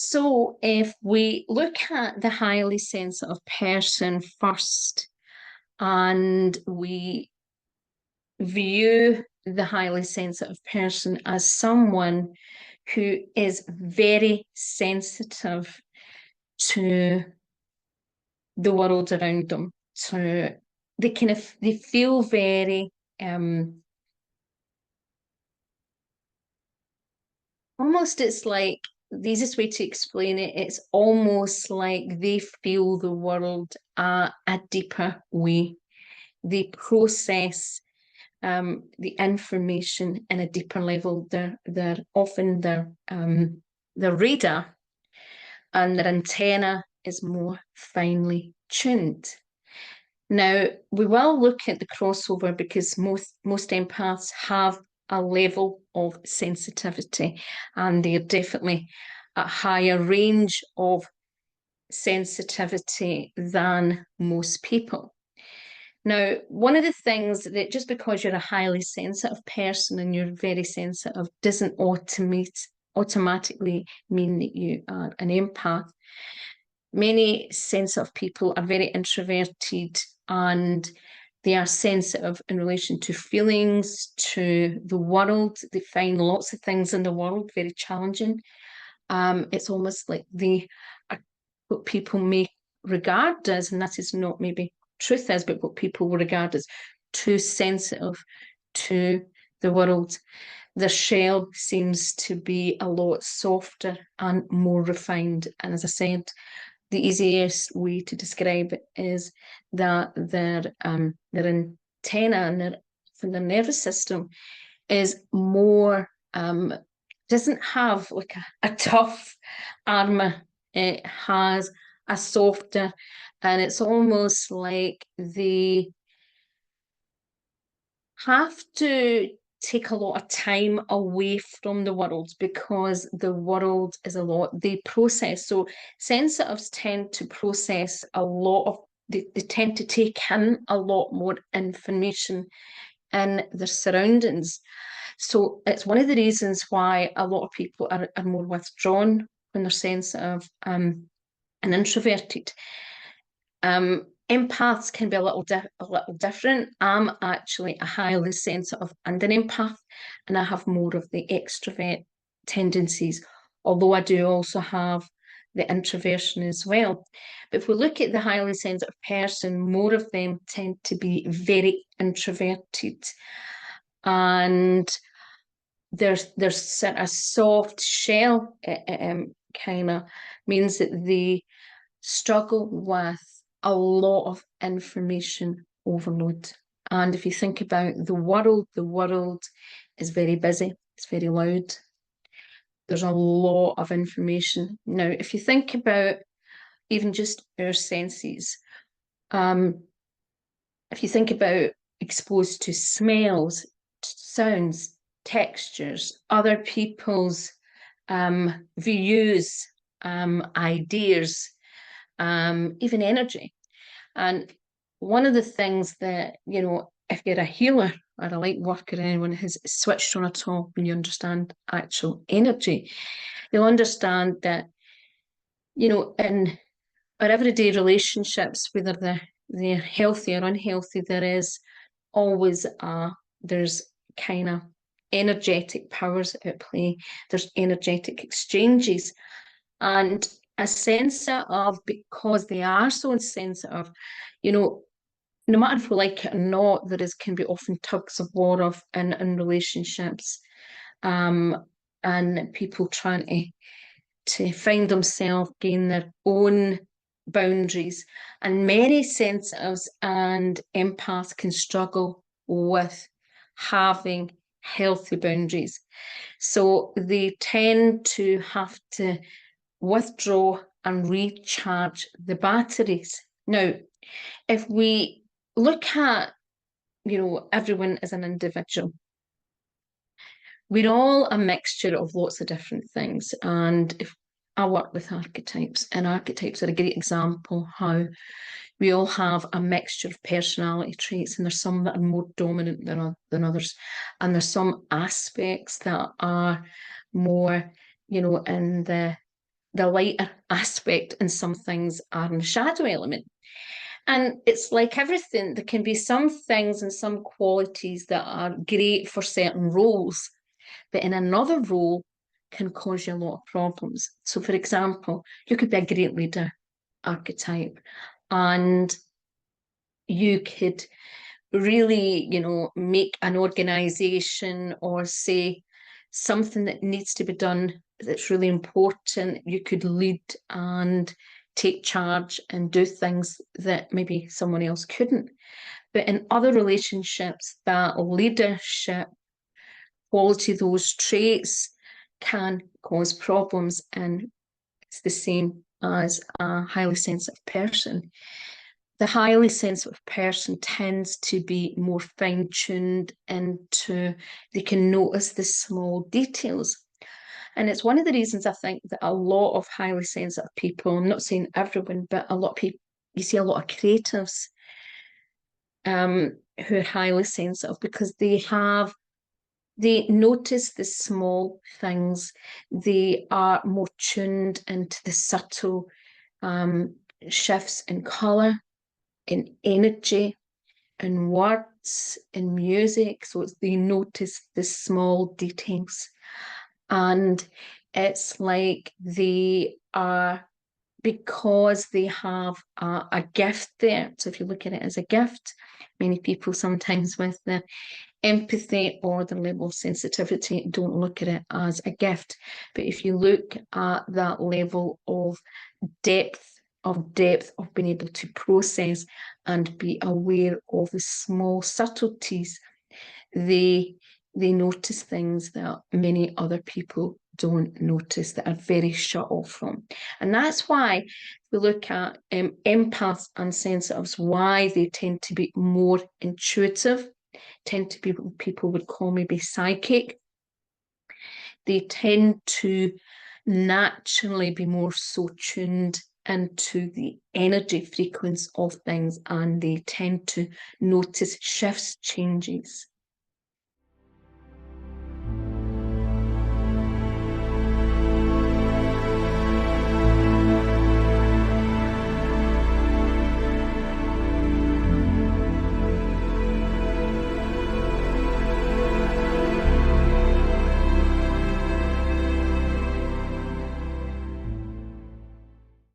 So, if we look at the highly sensitive person first, and we view the highly sensitive person as someone who is very sensitive to the world around them, to they feel very almost, it's like the easiest way to explain it, it's almost like they feel the world a deeper way. They process the information in a deeper level. They're often their radar and their antenna is more finely tuned. Now, we will look at the crossover because most empaths have a level of sensitivity, and they're definitely a higher range of sensitivity than most people. Now, one of the things that just because you're a highly sensitive person and you're very sensitive doesn't automatically mean that you are an empath. Many sensitive people are very introverted and they are sensitive in relation to feelings, to the world. They find lots of things in the world very challenging. It's almost like they are what people may regard as, and that is not maybe truth is, but what people will regard as too sensitive to the world. Their shell seems to be a lot softer and more refined. And as I said, the easiest way to describe it is that their antenna and their nervous system is more doesn't have like a tough armor. It has a softer, and it's almost like they have to take a lot of time away from the world because the world is a lot they process. So sensitives tend to process a lot of they tend to take in a lot more information in their surroundings. So it's one of the reasons why a lot of people are more withdrawn when they're sensitive and introverted. Empaths can be a little different. I'm actually a highly sensitive and an empath, and I have more of the extrovert tendencies, although I do also have the introversion as well. But if we look at the highly sensitive person, more of them tend to be very introverted, and there's a soft shell kind of means that they struggle with a lot of information overload. And if you think about the world is very busy, it's very loud. There's a lot of information. Now, if you think about even just our senses, if you think about exposed to smells, sounds, textures, other people's views, ideas, even energy. And one of the things that, if you're a healer or a light worker, anyone who's switched on at all, when you understand actual energy, you'll understand that, in our everyday relationships, whether they're healthy or unhealthy, there's kind of energetic powers at play. There's energetic exchanges. And a sensitive, because they are so sensitive, no matter if we like it or not, can be often tugs of war in relationships, and people trying to find themselves, gain their own boundaries. And many sensitives and empaths can struggle with having healthy boundaries. So they tend to have to withdraw and recharge the batteries. Now, if we look at, everyone as an individual, we're all a mixture of lots of different things. And if I work with archetypes, and archetypes are a great example how we all have a mixture of personality traits, and there's some that are more dominant than others. And there's some aspects that are more, in the the lighter aspect, and some things are in the shadow element. And it's like everything, there can be some things and some qualities that are great for certain roles, but in another role can cause you a lot of problems. So, for example, you could be a great leader archetype, and you could really, make an organization, or say something that needs to be done that's really important. You could lead and take charge and do things that maybe someone else couldn't. But in other relationships, that leadership quality, those traits can cause problems. And it's the same as a highly sensitive person. The highly sensitive person tends to be more fine-tuned into, they can notice the small details. And it's one of the reasons I think that a lot of highly sensitive people, I'm not saying everyone, but a lot of people, you see a lot of creatives who are highly sensitive, because they notice the small things. They are more tuned into the subtle shifts in colour, in energy, in words, in music. So they notice the small details. And it's like they are, because they have a gift there. So if you look at it as a gift, many people sometimes with the empathy or the level of sensitivity don't look at it as a gift. But if you look at that level of depth of being able to process and be aware of the small subtleties, they notice things that many other people don't notice, that are very shut off from. And that's why we look at empaths and sensitives, why they tend to be more intuitive, tend to be what people would call maybe psychic. They tend to naturally be more so tuned into the energy frequency of things, and they tend to notice shifts, changes.